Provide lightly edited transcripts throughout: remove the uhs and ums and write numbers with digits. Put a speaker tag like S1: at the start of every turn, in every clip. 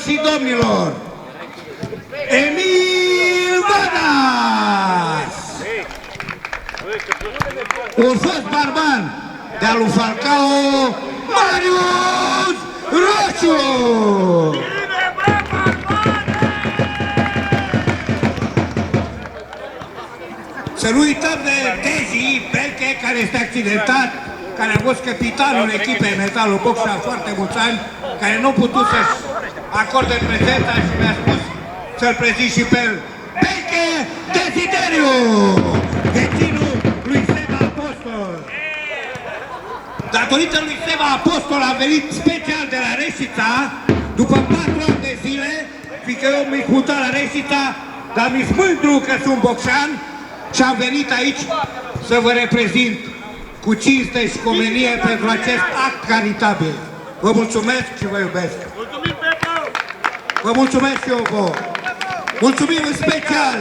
S1: și domnilor, Emil Vadas, un fost barban de-a lui Falcao, Marius Rociu. Să nu uităm de Dezi Belche, care este accidentat, care a fost capitanul echipei Metalul Boxa foarte mulți ani, care nu a putut să-și acorde prezența și mi-a spus să-l prezint și pe el. Belche Desideriu, vecinul lui Seba Apostol. Datorită lui Seba Apostol a venit special de la Reșița, după 4 ani de zile, fiindcă eu mi-i mutat la Reșița, dar mi-s mândru că sunt boxean și am venit aici să vă reprezint cu cinste și comenie pentru acest act caritabil. Vă mulțumesc și vă iubesc.
S2: Mulțumim, Pepo!
S1: Vă mulțumesc și eu vouă. Mulțumim în special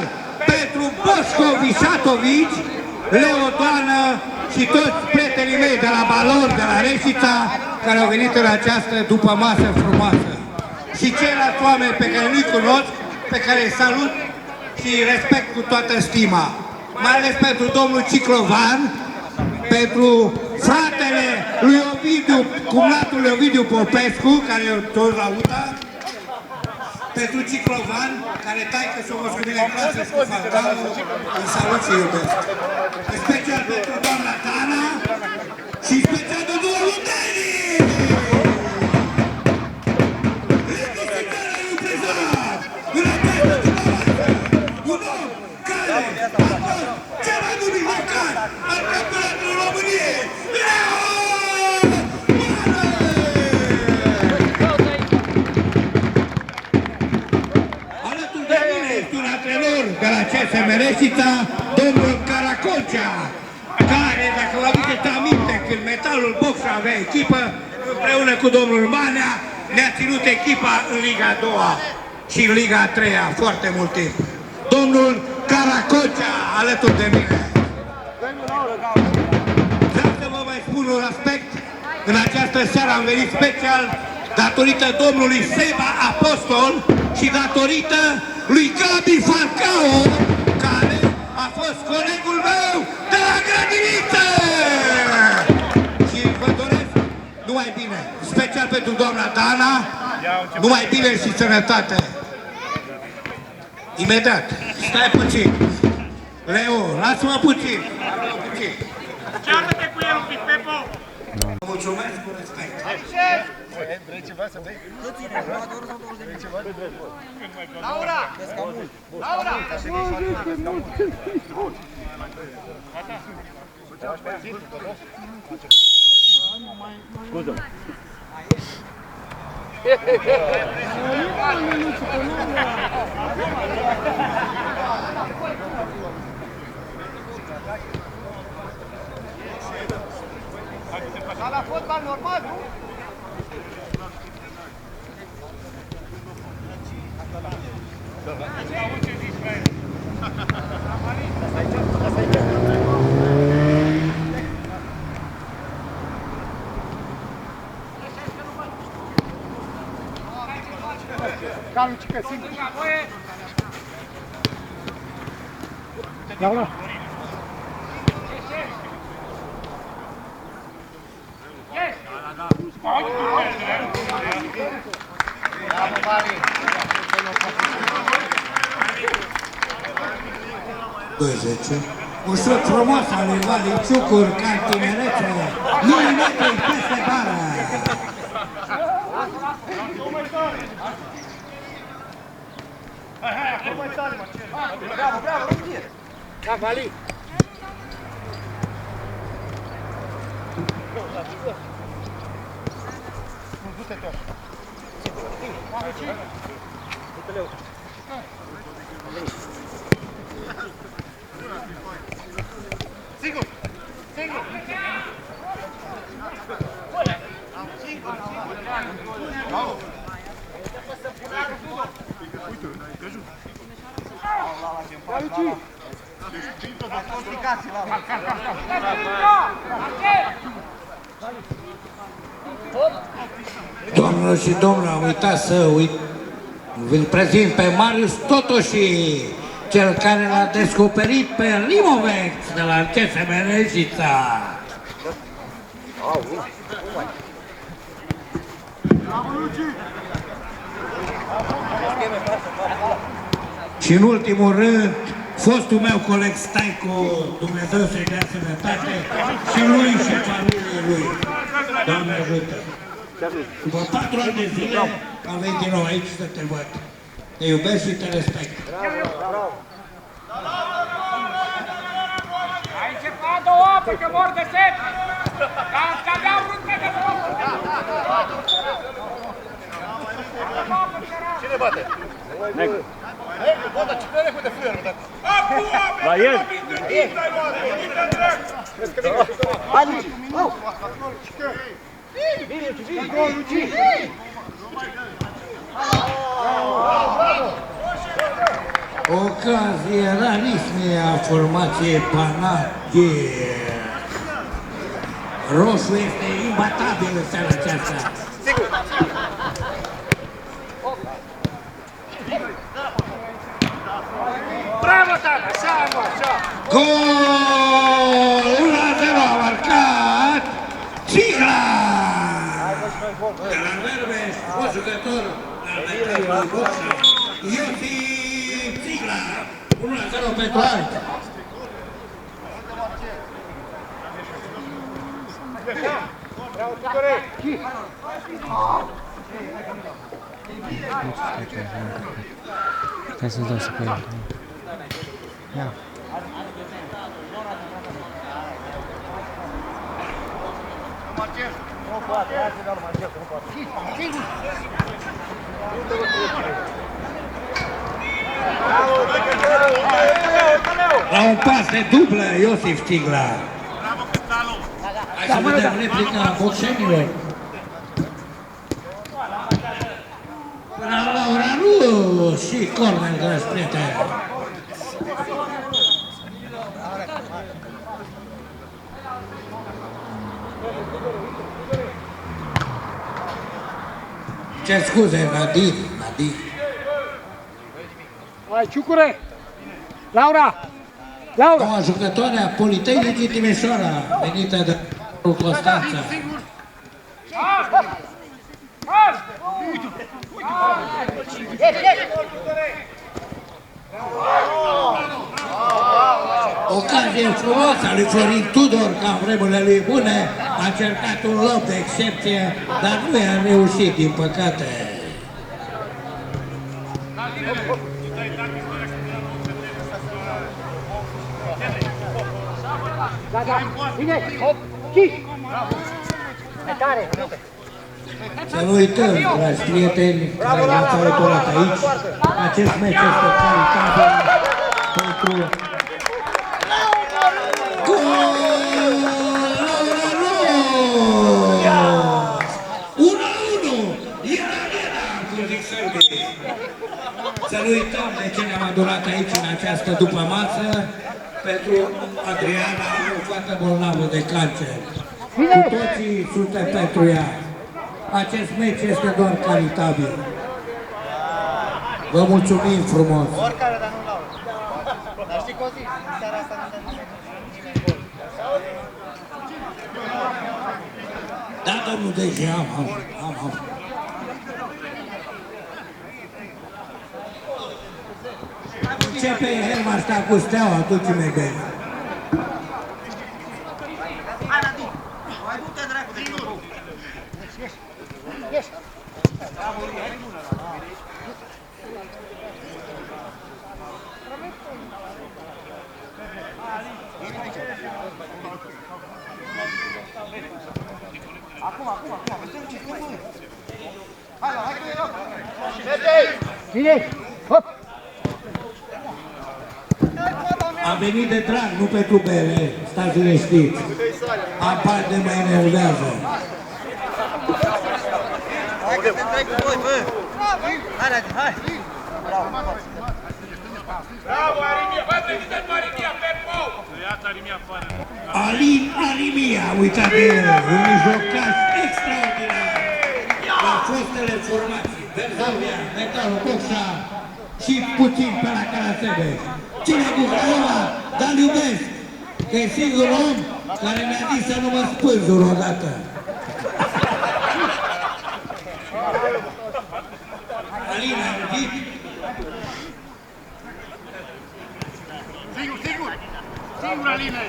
S1: pentru Bosco Vișatovici, Leo Doană și toți prietenii mei de la Balor, de la Reșița, care au venit în această după masă frumoasă. Și ceilalți oameni pe care nu-i cunosc, pe care îi salut și respect cu toată stima. Mai ales pentru domnul Ciclovan, pentru fratele lui Ovidiu, cumnatul lui Ovidiu Popescu, care e tot la UTA, pentru Ciclovan, care taică și-o mă scumile în clasă și cu Falcao, îl salut și iubesc. Special pentru doamna Dana și special pentru domnul Deni! Reprezentarea lui Prezat! Înapoi pentru un om care a fost cel mai numit local al campionatului României, Leo Doană! Alături de mine este un antrenor de la CSM Reșița, domnul Caracolcea, care, dacă vă aduceți aminte, când Metalul Box avea echipă, împreună cu domnul Manea, ne-a ținut echipa în Liga a 2-a și în Liga a 3-a foarte mult timp. Domnul Caracolcea, alături de mine. Vreau să vă mai spun un aspect. În această seară am venit special datorită domnului Seba Apostol și datorită lui Gabi Falcao, care a fost colegul meu de la grădiniță! Și vă doresc numai bine, special pentru doamna Dana, numai bine și sănătate. Imediat, stai puțin. Leo, lasă-mă puțin.
S2: Ceartă-te cu el un pic, Pepo!
S1: Mulțumesc cu respect.
S3: Vrei ceva să bei? Vrei ceva?
S2: Laura! Laura!
S3: Scuză.
S2: Ca la fotbal normal, nu?
S3: Calul, cică, singur. Laura.
S1: Un șut frumos al lui Vali Ciucur, ca în tinerețe, milimetri peste bară.
S2: Bravo, bravo, România!
S3: Da, Vali! Du-te tu așa. Du-te, Leu.
S2: Sigur! Sigur! Bravo!
S3: Ia, Luci!
S1: Doamnelor și domnilor, am uitat să Vi-l prezint pe Marius Totoși, cel care l-a descoperit pe Rimovex de la CSM Rezița. Și în ultimul rând, fostul meu coleg Staico, Dumnezeu să-i dea sănătate, și lui și familiei lui. Doamne ajută! După 4 ani de zile am venit din nou aici să te văd. Te iubesc și te respect.
S2: Ai încercat două apă, că mor de sete! Că abia vrut pe de foc!
S3: Cine bate? Negru. Negru, bă, dar cine are de fluier, bă?
S4: La el!
S3: Hai, Luci! Vine, gol, Luci!
S1: Ocazie rarismie a formației Panache. Roșu este imbatabil în seara aceasta.
S3: Sigur!
S2: Bravo, tata! Așa, mă, așa!
S1: Gol! 1-0 a marcat Țigla! De la Verbeș, fost jucător al metalului boxa, Iosif Țigla. 1-0 pentru alt.
S2: Bravo, Tigore!
S4: Stai să-ți dau să pe el. Ia.
S1: La un pas de dublă, Iosif Țigla. Hai să vedem replica boxenilor. Până la ora nu și corner, dragi prieteni. Ce scuze, Nadine.
S2: Hai, Ciucure! Laura! Laura!
S1: Noua jucătoare a Politehnicii Timișoara, venită de Constanța. Ocazie frumoasă a lui Florin Tudor, ca în vremurile lui bune, a încercat un loc de excepție, dar nu i-a reușit, din păcate.
S2: Gata! Bine! Hop! Chici! E tare!
S1: Să nu uităm, dragi prieteni, care v-ați alăturat aici, acest meci este caritabil pentru... Să nu uităm de ce ne-am adunat aici în această după-masă pentru Adriana, o fată bolnavă de cancer. Cu toții suntem pentru ea. Acest meci este doar caritabil. Vă mulțumim frumos!
S3: Oricare, dar nu Laura. Dar știi că o zi, în seara asta nu dă nimeni gol.
S1: Da, domnul Deji, am. Începe Herman sta cu Steaua, atunci-mi bine.
S3: Hai, Nadine! Mai du-te, dracu, de club!
S2: Ieși!
S3: Acum, vedem ce schimbă! Hai că e loc!
S2: Bine! Hop!
S1: Am venit de drag, nu pentru bere, stați liniștiți. Aparte mă enervează.
S3: Hai că te trec cu voi, bă! Hai, Nadine, hai!
S2: Bravo, Arimia! Bă, prezident Arimia, pe pou!
S4: Iată Arimia afară.
S1: Alin Arimia, uitați de el, un mijlocaș extraordinar la fostele formații. Verzovia, Metalul Boxa și puțin pe la Carasebeș. Cine cu Craiova, dar iubesc, că e singurul om care mi-a zis să nu mă spânzur odată. Alina, Rugit.
S4: Singur, singur! Singur, Alina!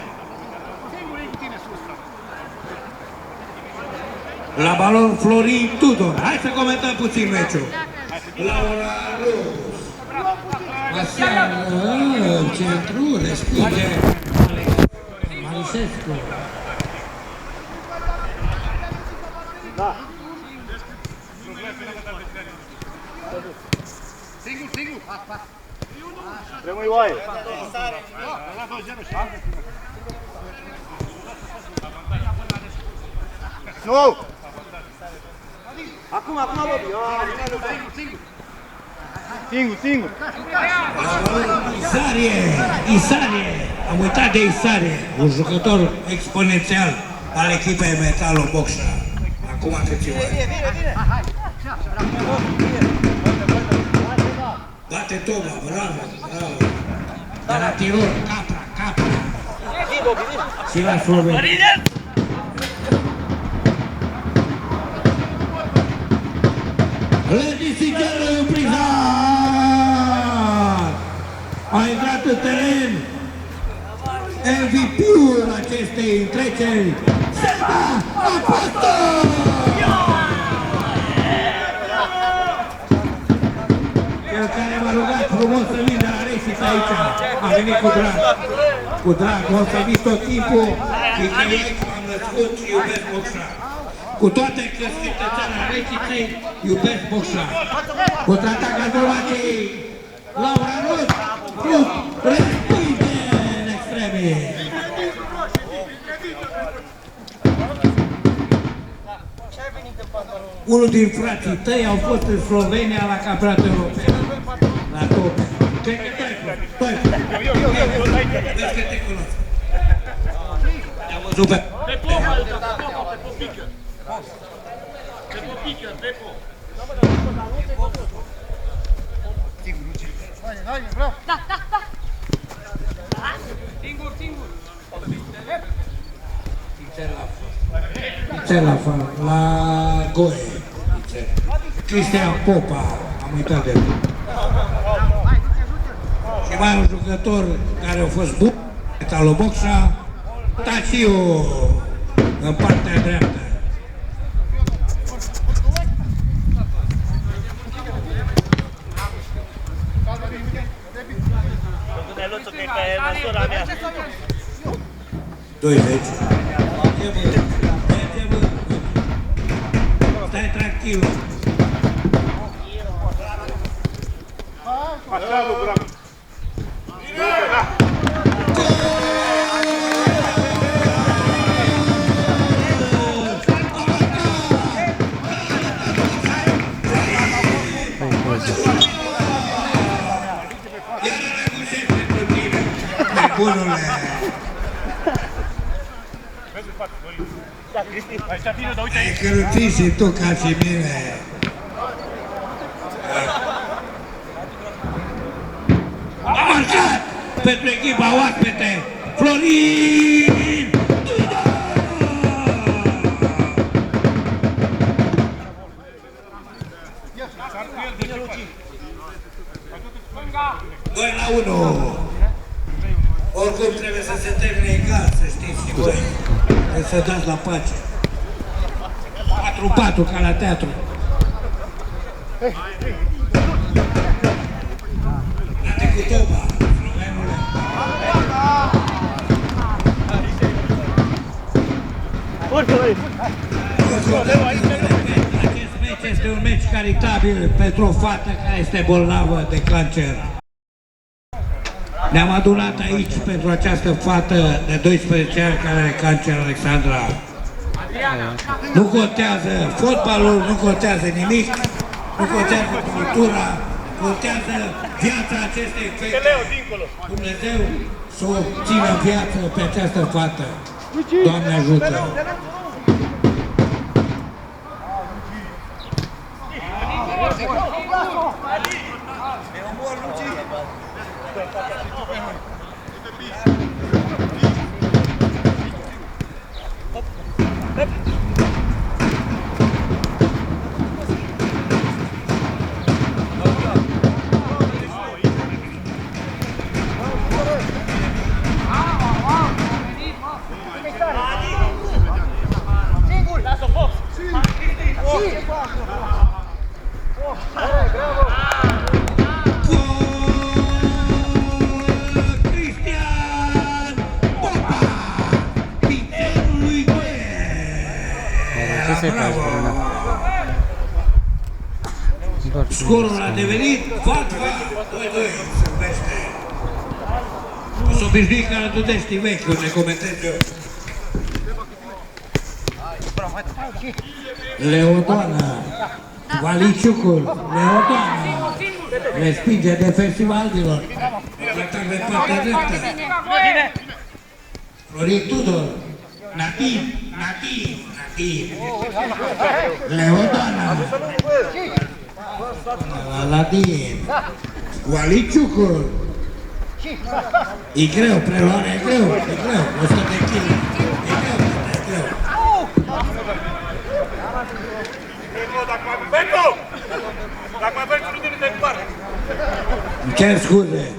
S4: Singur e cu tine sus!
S1: La balon Florin Tudor. Hai să comentăm puțin meciul. Laura Rus. Aseară, în centru, respinge Marisescu.
S4: Singur, singur! Rămâi oaie! Nu! Acum, Bobby! Singur, singur!
S1: Isarie! Am uitat de Isarie, un jucător exponențial al echipei Metalul Boxa. Acum câți ori. Bate Toma, bravo, bravo. De la tiror, Capra. Și la Slovenia. Ladies and gentlemen, prizat! A intrat în teren MVP-ul acestei întreceri, Seba Apostol! Cel care m-a rugat frumos să vin de la Reșit aici, a venit cu drag. Cu drag, m-am venit tot timpul, și că aici m-am născut și iubesc boxa. Cu toate că cetățenii Reșiței iubesc boxa. Contraatac al Slovacii, Laura Rus, respinge în extreme. Unul din frații tăi au fost în Slovenia la campionatul european. La top. Cred că stai. Vezi că te cunosc. Te-am văzut pe...
S4: Pe popică! Pe popică, Pepo!
S2: Singur, singur!
S1: La Goe. Cristian Popa, am uitat de el. Și mai un jucător care a fost bun, Metalul Boxa, Taciu, în partea dreaptă.
S3: Neluțu că e pe măsura mea.
S1: 20. Stai tranquil.
S4: Așa lucrăm!
S1: Bunule! Ai căruțit și tu ca și mine. A marcat pentru echipa oaspete, Florin Tudor! 2-1. Oricum trebuie să se termine egal, să știți și voi. Trebuie să dați la pace. 4-4 ca la teatru. Date cu toba, slovenule. Acest meci este un meci caritabil pentru o fată care este bolnavă de cancer. Ne-am adunat aici pentru această fată de 12 ani care are cancer, Alexandra. Nu contează fotbalul, nu contează nimic, nu contează cultura, contează viața acestei fete. Dumnezeu să o țină în viață pe această fată. Doamne ajută! Cristian Popa, piciorul lui Goe.
S5: Ce să-i faci, Bruna?
S1: Scorul a devenit 4-2. S-o obișnuit că Dudești vechi când ne comentez eu. Leodoana, Valiciucul, Leodoana, respinge defensivaldilor. Atac de partea dreaptă. Florin Tudor, Nativ. Leodoana, Aladin, Valiciucul. E greu, preluarea e greu, 100 de kg. E greu.
S4: Dacă mai vrei, nu te departe.
S1: Îmi cer scuze.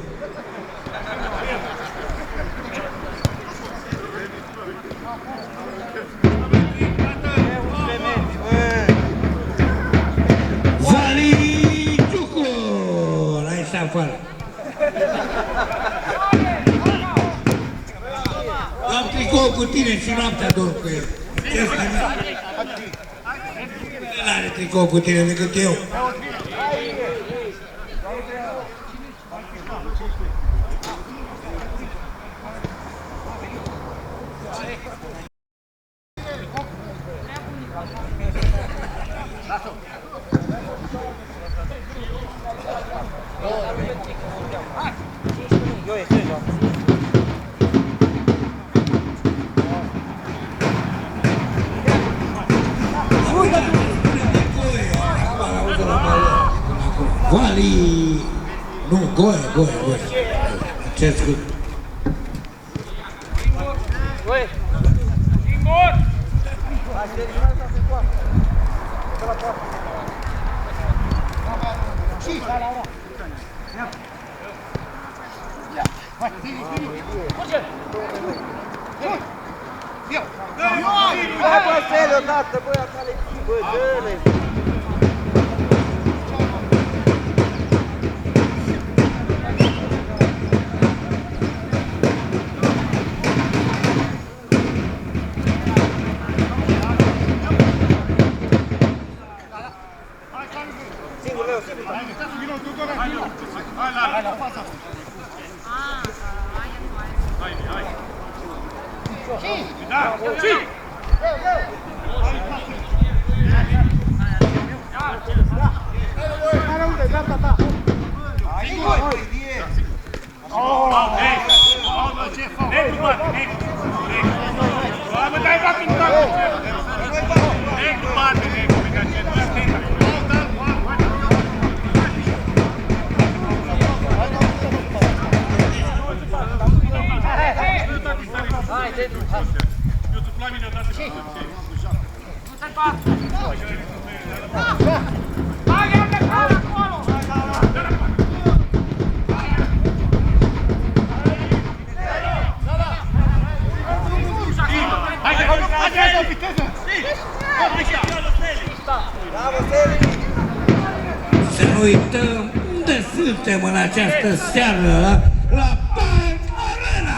S1: Valiciucul! Aici s-a afară. Am tricou cu tine și noaptea dorm cu el. Ce stai? Nu are tricou cu tine decât eu. Vali... Nu, Goe. Ce scuze.
S2: Singur!
S3: Hai bă, Celi odată, băi, acale, bă, dă-le! Singur, Leo, singur!
S4: Hai la fața asta! Hai! Da!
S3: Care unde, dreapta ta! Singur!
S4: Ce fac? Negru, bă! Negru! Bă, dai va pinta! Negru, bate, negru!
S3: Hai, dentro!
S4: Eu tu la mine odată.
S2: Nu se poate! Hai, ia de cal acolo!
S4: Hai, viteză!
S3: Bravo, Celi!
S1: Să nu uităm unde suntem în această seară la Bank Arena!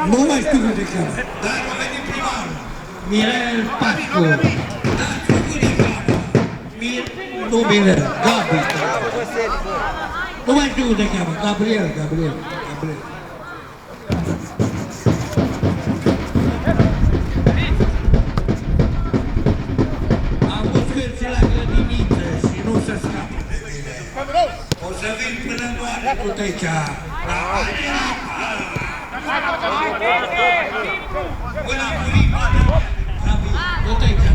S1: Nu mai știu cum te cheamă, dar a venit primarul, Mirel Pascu. Nu Mirel, Gabi.
S3: Bravo, bă, Celi, bă!
S1: Nu mai știu cum te cheamă, Gabriel. Am văzut și la grădiniță și nu se scapă de mine. O să vin până în doare cu tăicea. Până a murit, Tot aici.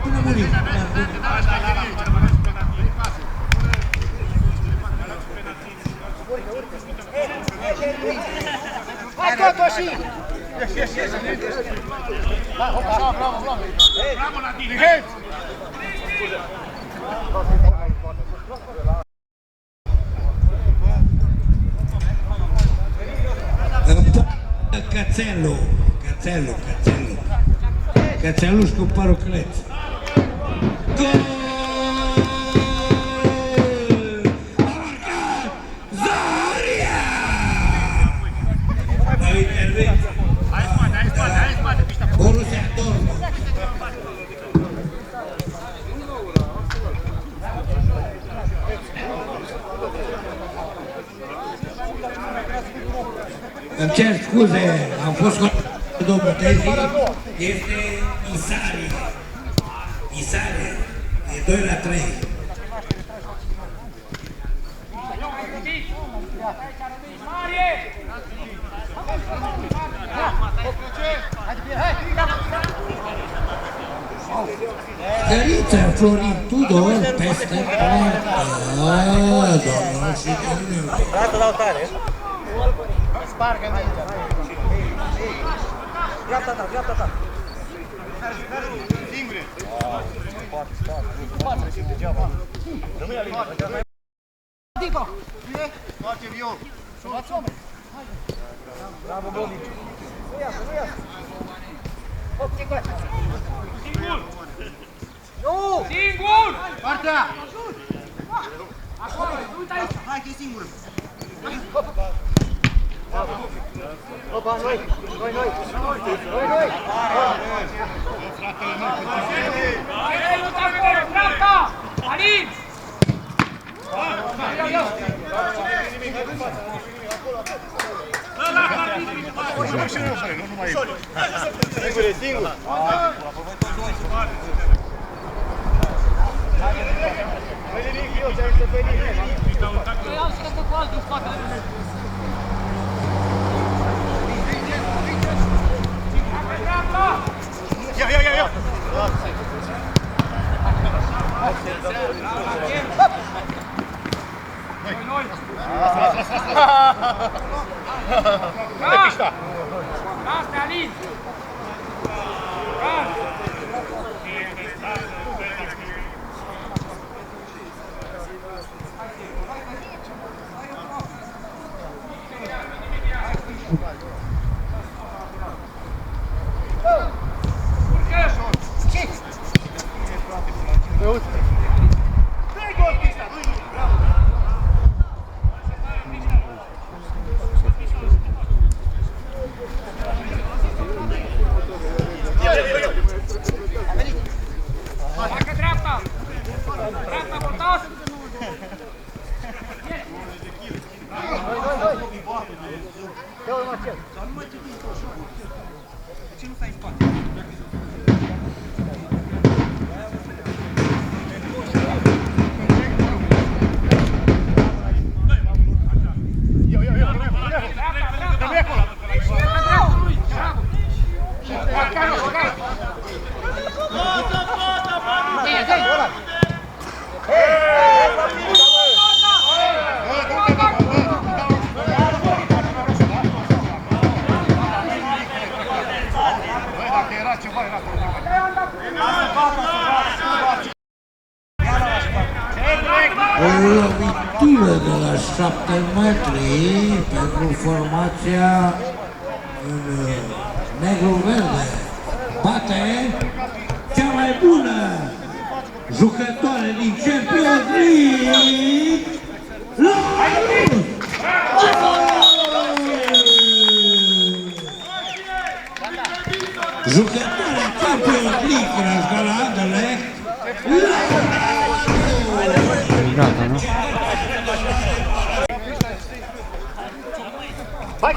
S1: Până murim.
S3: Hai, Totoși!
S4: Bravo, Nadine! Hey!
S1: Cățeluș cu părul cleț. Gol! A marcat Zoria! La intervenție.
S4: Hai spate, piștea.
S1: Borussia Dortmund. Îmi cer scuze, am fost cu domnul Tezi, este Isare, e 2-3. Găriță, Florin Tudor, peste poartă. Doamnă și domnule.
S3: Dreapta dau tare. Spargă mingea. Dreapta ta.
S4: Singure.
S3: Față și degeaba. Rămâne la linie. Dico.
S4: Face viol.
S3: Luați omul. Bravo, Bonici. Nu iasă. Hop, Tigoi.
S4: Singur.
S2: Singur!
S4: Partea.
S2: Acolo, uite aici!
S4: Hai că e singur.
S3: Opa, noi.
S2: Ei, nu te acolo, dreapta! Alin!
S4: Singur. Ia.
S2: Noi! Lasă, Alin! Dacă dreapta! Dreapta, Bortas!
S1: O lovitură de la 7 metri pentru formația în negru-verde. Bate cea mai bună jucătoare din Champions League, Larus! Jucătoarea Champions League care a jucat la Anderlecht,
S5: Gata, nu?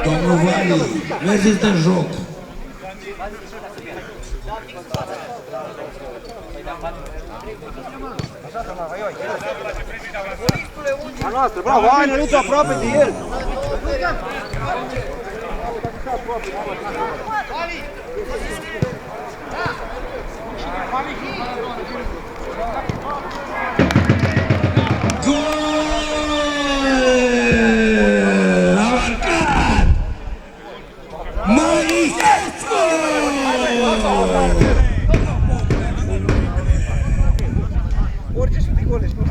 S1: domnul Vali, mergeți de joc.
S3: A noastră, bravo, hai, Năluțu, aproape de el.
S1: Gol! A marcat! Moisescu!
S3: Orice sunt gole, știu.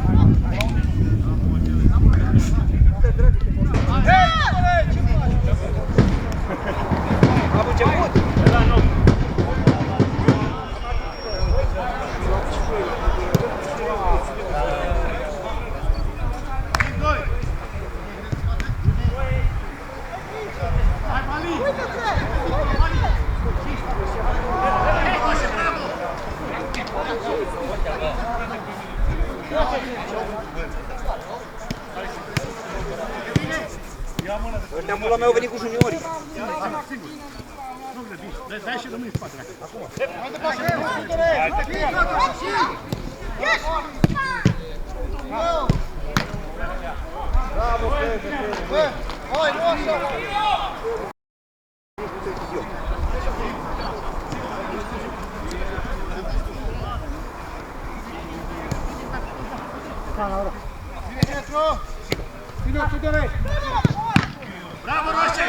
S3: Am început! Ăștia pula mea au venit cu juniorii.
S4: Dai și rămâi în spatele.
S3: Bravo, Fede! Hai, nu așa!
S4: Bravo, Roșe!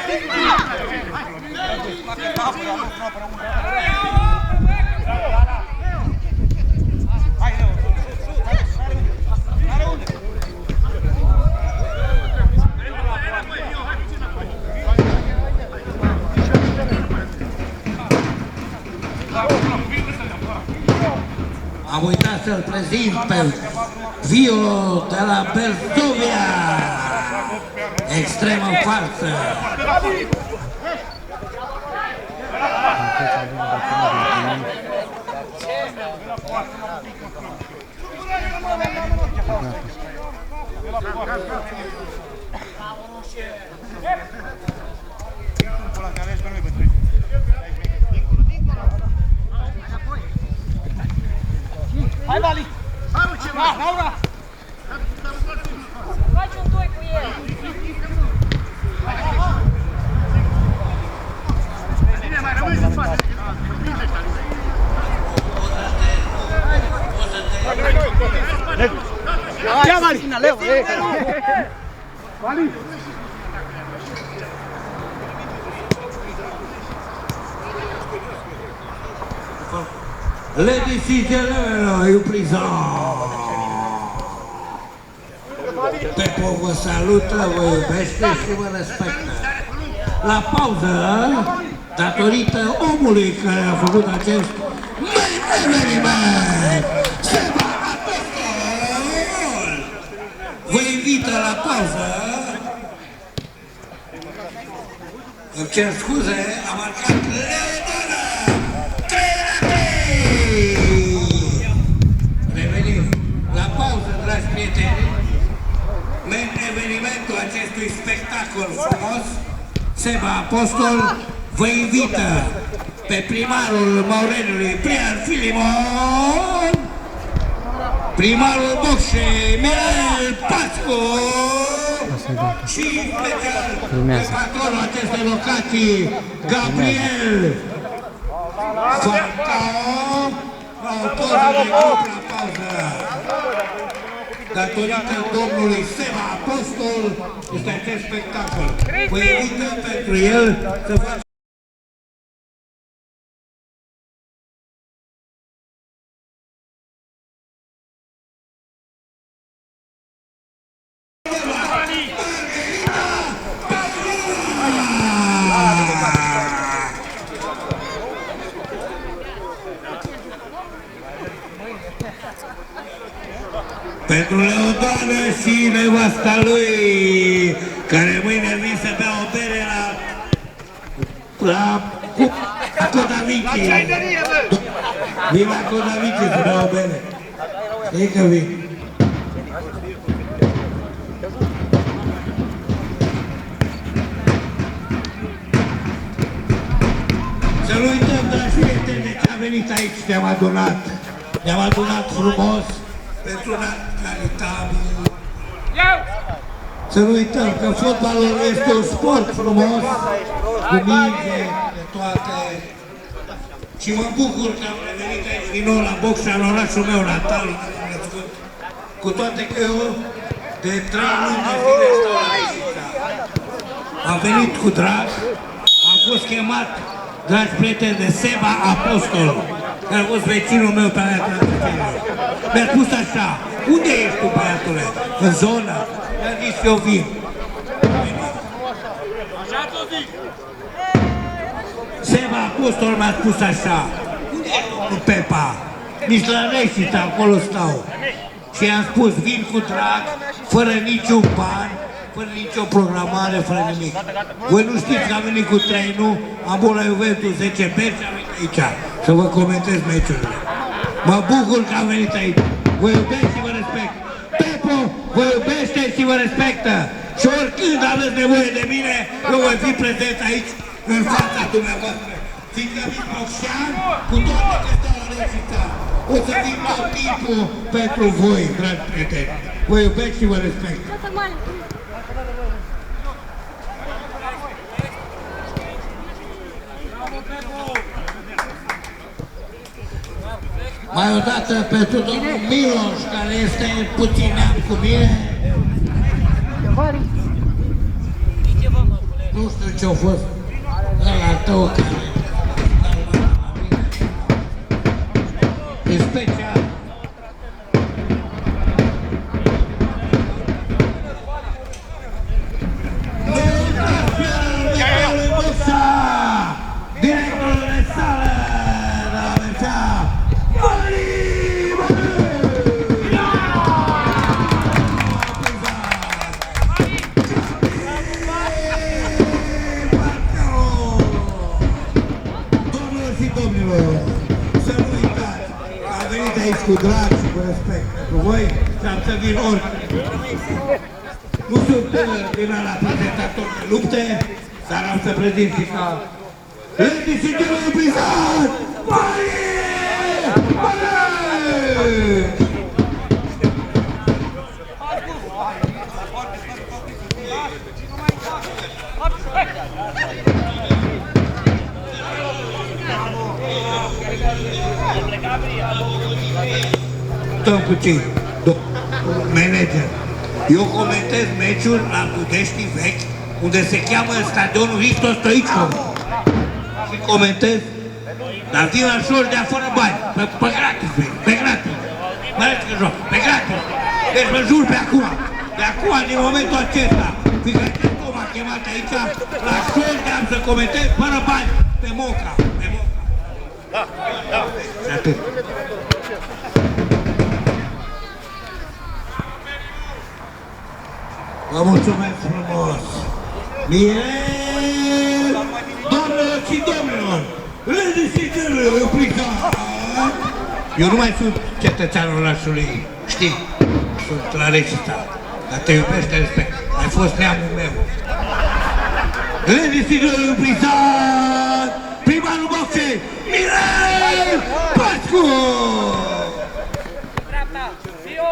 S1: Am uitat să-l prezint pe Vio de la Berzovia, extrem în față.
S3: Hai, Vali!
S4: Ceva, Laura!
S6: Faci un doi cu el.
S4: Bine, mai rămâi în față.
S3: Ia, Vali! Leu,
S4: Vali!
S1: Ladies and gentlemen, you please. Pepo vă salută, vă iubește și vă respectă. La pauză, datorită omului care a făcut acest eveniment, vă invită la pauză. Îmi cer scuze, a marcat Leodora! 3-3! Revenim la pauză, dragi prieteni. Evenimentul acestui spectacol frumos, Seba Apostol vă invită pe primarul Maureliului, Prian Filimon, primarul Bocșei, Mirel Pascu și special pe patronul acestei locații, Gabriel Falcao, la o poză de grup la pauză. Datorită domnului Seba Apostol, este acest spectacol. Vă invităm pentru el să faceți. Pentru Leodoană și nevasta lui, care mâine vin să bea o bere la Codavici. Vin la Codavici să bea o bere. Știi că vin. Să nu uităm, dragi prieteni, de ce a venit aici, ne-am adunat. Ne-am adunat frumos pentru una caritabil. Să nu uităm că fotbalul este un sport frumos, cu minge, de toate. Și mă bucur că am revenit aici din nou la boxa în orașul meu natal, cu toate că eu De 3 luni de zile stau la Reșița. Am venit cu drag, am fost chemat, dragi prieteni, de Seba Apostol, care a fost vecinul meu pe aia traducerea. Mi-a spus așa, unde ești tu, băiatule? În zonă? Mi-a zis, eu vin. Seba Apostol mi-a spus așa, unde ești cu Pepa? Nici la Reșița, acolo stau. Și i-am spus, vin cu drag, fără niciun ban, fără nicio programare, fără nimic. Voi nu știți că am venit cu trenul, am bun la Juventus 10 beri și am venit aici să vă comentez meciurile. Mă bucur că am venit aici. Vă iubesc și vă respect. Pepo vă iubește și vă respectă. Și oricând aveți nevoie de mine, eu voi fi prezent aici, în fața dumneavoastră. Fiindcă vin Ocșan, cu toate că stau la Reșița, o să vin tot timpul pentru voi, dragi prieteni. Vă iubesc și vă respect. Mai o dată pentru domnul Miloș, care este puțin neam cu mine. Nu știu ce-a fost ăla tău care... E special. Directorul de sală de la Mercea, Doamnelor și domnilor, să nu uitați că am venit aici cu drag și cu respect pentru voi și am să vin oricând. Nu sunt din ala prezentator de lupte, dar am să prezint și ca Ladies and gentlemen, present Marie! Marie! Stăm puțin, manager. Eu comentez meciuri la Budești vechi, unde se cheamă stadionul Victor Stoichkov. Și comentez, dar vin la șor de afară bani, pe gratis, pe gratis. Mă arăt că joc, pe gratis. Deci mă jur pe acum, de acum, din momentul acesta, fiindcă acest m-a chemat aici, la șor de am să comentez fără bani, pe Moca, pe Moca. Și atât. Vă mulțumesc frumos! Mirel! Doamnelor și domnilor! Ladies and gentlemen, please! Eu nu mai sunt cetățeanul orașului, știi? Sunt la Reșița. Dar te iubesc, te respect. Ai fost neamul meu. Ladies and gentlemen, please! Primarul boxe, Mirel Pascu!
S2: Dreapta, Fio!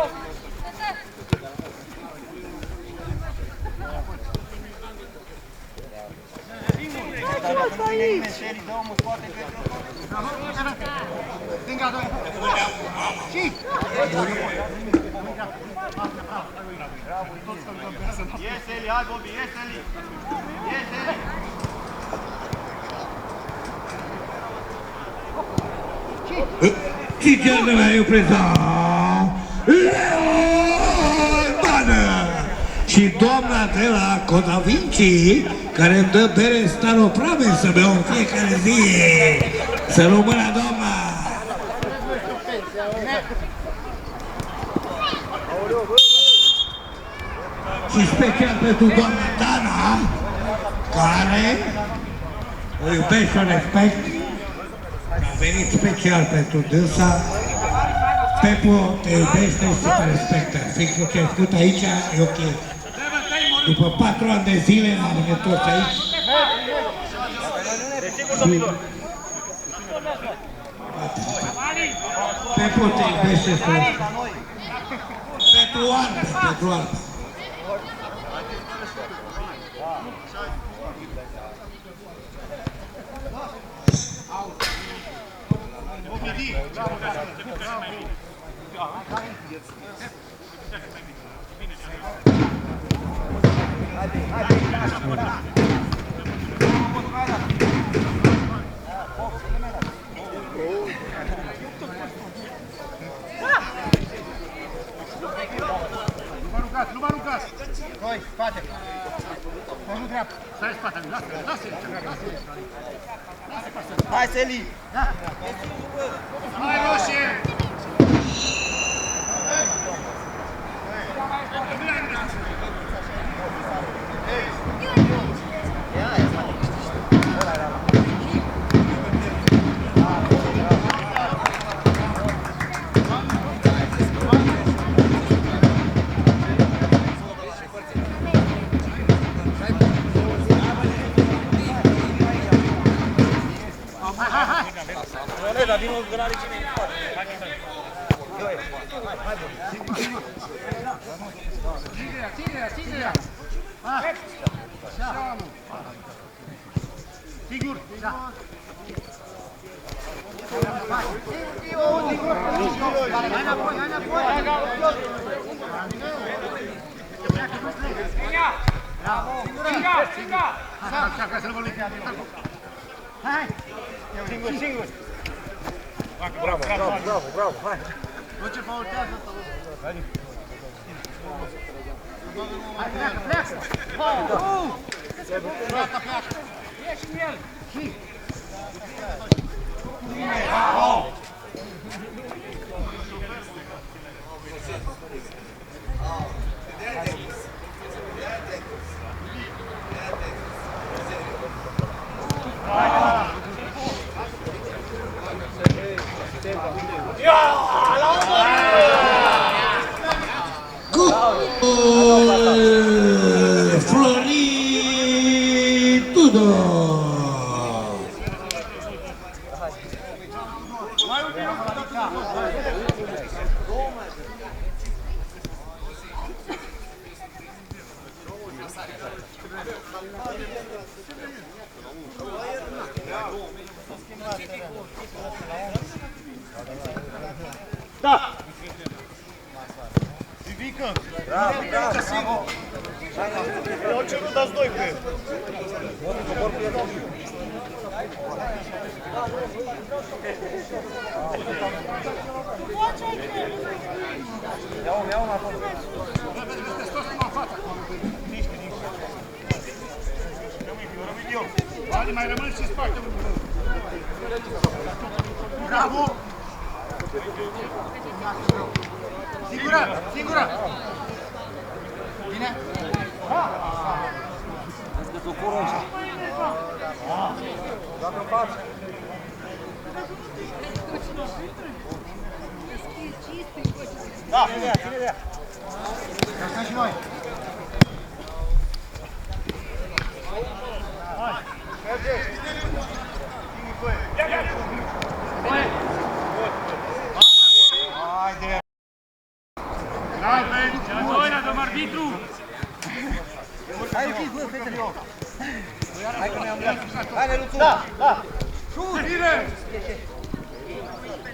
S3: Yes, Eli, hai Bobby, yes, Eli! Yes, Eli!
S1: Și gentlemen, eu prezent Leobană și doamna de la Coda Vinci, care îmi dă bere în staroprame să beau în fiecare zi. Să rămână, doamna! Și special pentru doamna Dana, care o iubesc și o respect. A venit special pentru dânsa. Pepo te iubește și te respectă. Fiindcă ce ai făcut aici e ok. După 4 ani de zile m-am întors aici. Pepo te iubește și te respectă. Pentru Arbe, pentru Arbe.
S4: Bine, Nu vă aruncați!
S3: Noi, spate!
S4: Nu dreapta! Stai în spate, lasă-i!
S3: Hai, Seli!
S4: Hai, Roșie! Ține-ia! Sigur! Da! Hai înapoi!
S2: Stânga!
S4: Hai să-l volim!
S3: Hai! Singur! Bravo! Hai! Nu ce faultează ăsta, bă! Hai, pleacă!
S2: Ieși cu el!
S1: Florin Tudor!
S3: Da!
S4: Ridică!
S3: Bravo!
S4: Eu cerut dați doi pe el!
S3: Ia-o mai acolo!
S4: Adi, mai rămân și în spate! Bravo! Sigură! Bine?
S3: Să cură așa! Dacă-mi faci! Da! Ține de ea! Asta și noi! Hai! Merge! Haide!
S2: Doina, domn arbitru!
S3: Hai, închis, bă, fetele! Hai că ne-am luat! Hai, Neluțu! Da! Șut!
S4: Bine!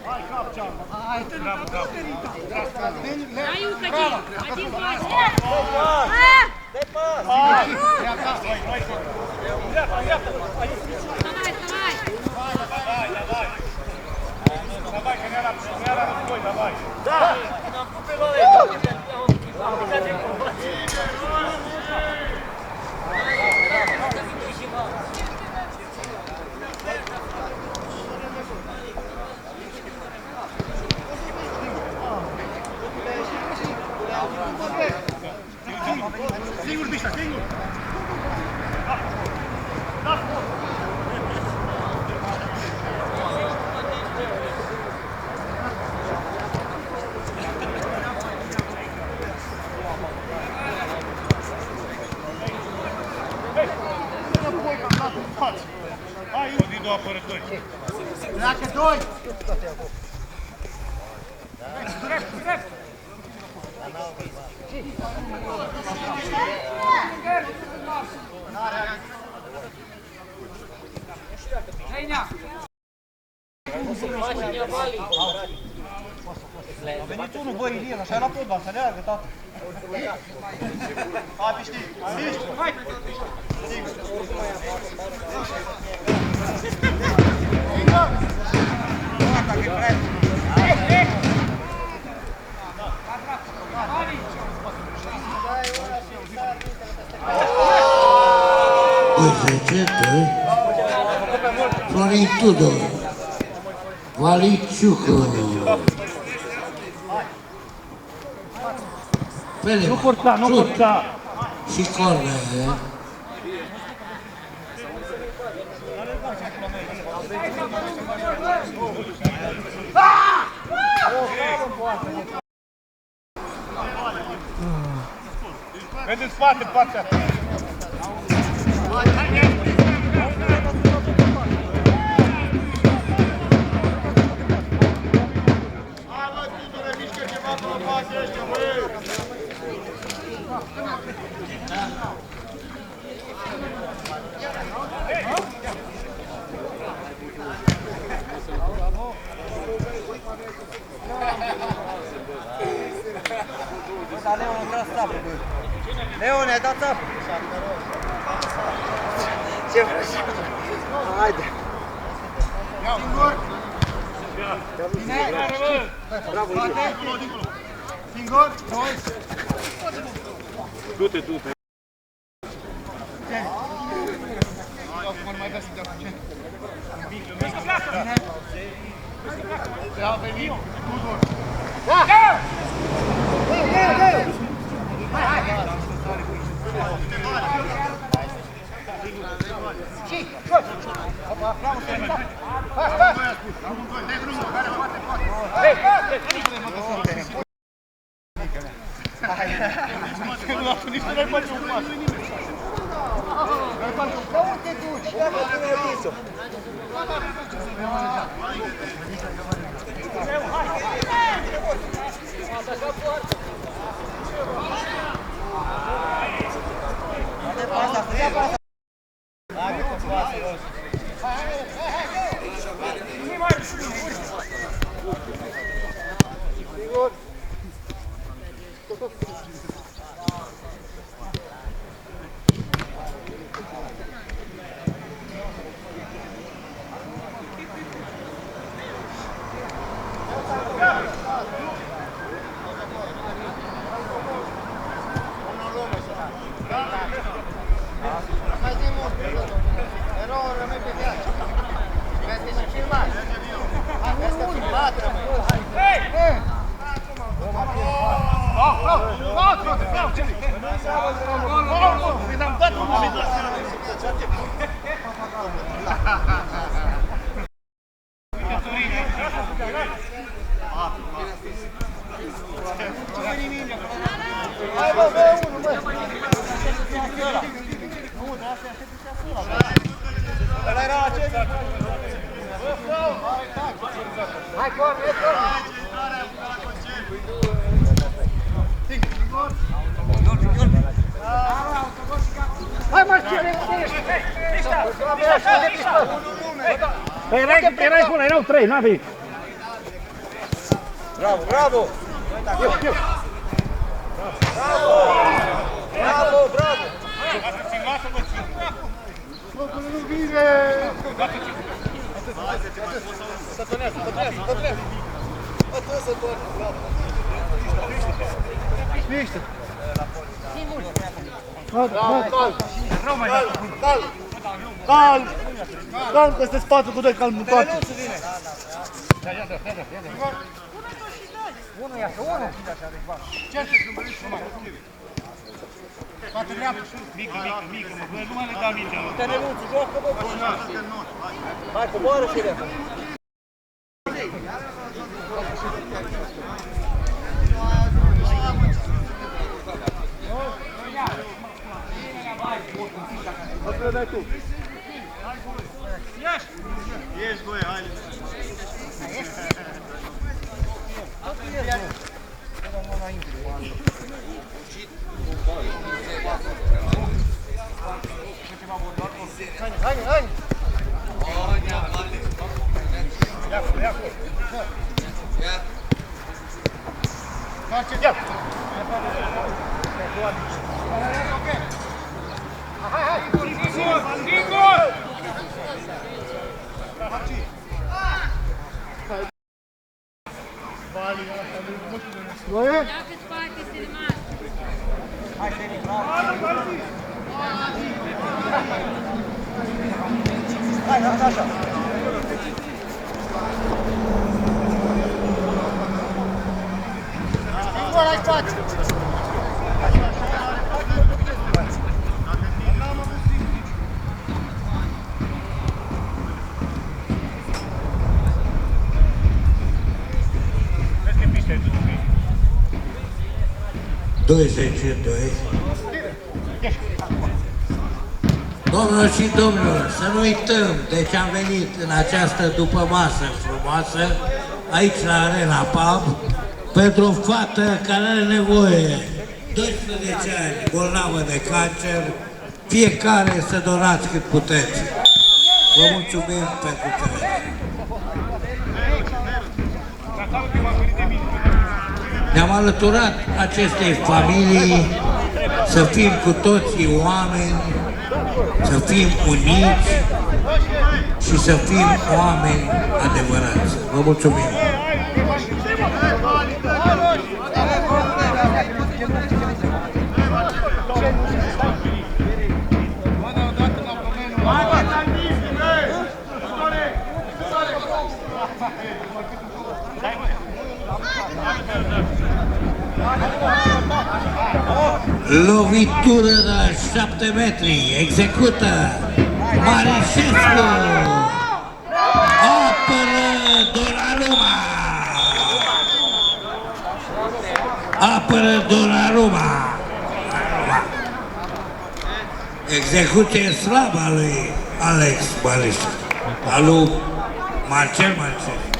S4: Hai, cap ceam!
S3: Hai,
S4: Bravo!
S6: Hai, Ucăci! Один пас!
S3: Dai pas!
S4: Hai!
S6: Вставай, вставай!
S4: Давай, că ne-a la război, давай!
S3: Da!
S4: Singur, Bișa, singur! Hai, Odidu apărători!
S3: Pleacă doi!
S2: Drept! Genia!
S3: A venit unul, bă, Ilie, așa la fotbal, să leagă, tată. Hai, piști! Piști!
S1: 12, 2. Florin Tudor. Valiciucă.
S4: Nu forța, nu forța.
S1: Și corner.
S4: Vede în spate, partea.
S3: Da, Leon a tras țapă, bă. Leon, ai dat țapă. Ce vrei? Haide. Singur. Bine. Bravo, singur.
S4: Du-te. A venit Tudor.
S2: Da!
S4: Erai acolo, erau 3, n-a venit.
S3: Bravo, bravo! Bravo! Bravo, bravo!
S4: Locul nu vine!
S3: Stătonează! Bă, să toarnă, bravo!
S4: Niște! Calm, că sunteți 4 cu 2, calm, întoarce!
S3: Unul iasă, unul!
S4: Toată dreapta! Mică, mă, nu mai le dau mingea!
S3: Te renunți, joacă, bă! Hai, coboară și repede!
S4: Asta dai tu!
S7: Ești, băi, haide!
S3: Hai!
S4: Ia!
S2: Singur!
S6: Dacă-ți spate, Seliman.
S3: Hai, Seri, bravo! Hai, așa. Singur, ai spațiu.
S4: Vezi că piște tu.
S1: 22. Domnilor și domnilor, să nu uităm de ce am venit în această dupămasă frumoasă, aici la Arena Pub, pentru o fată care are nevoie, 12 ani, bolnavă de cancer, fiecare să donați cât puteți. Vă mulțumim pentru ce. Ne-am alăturat acestei familii să fim cu toții oameni, să fim uniți și să fim oameni adevărați. Vă mulțumim! Lovitură de la 7 metri, execută Marișescu, apără Donnarumma, apără Donnarumma, execuție slabă a lui Alex Marișescu, a lui Marcel Marișescu.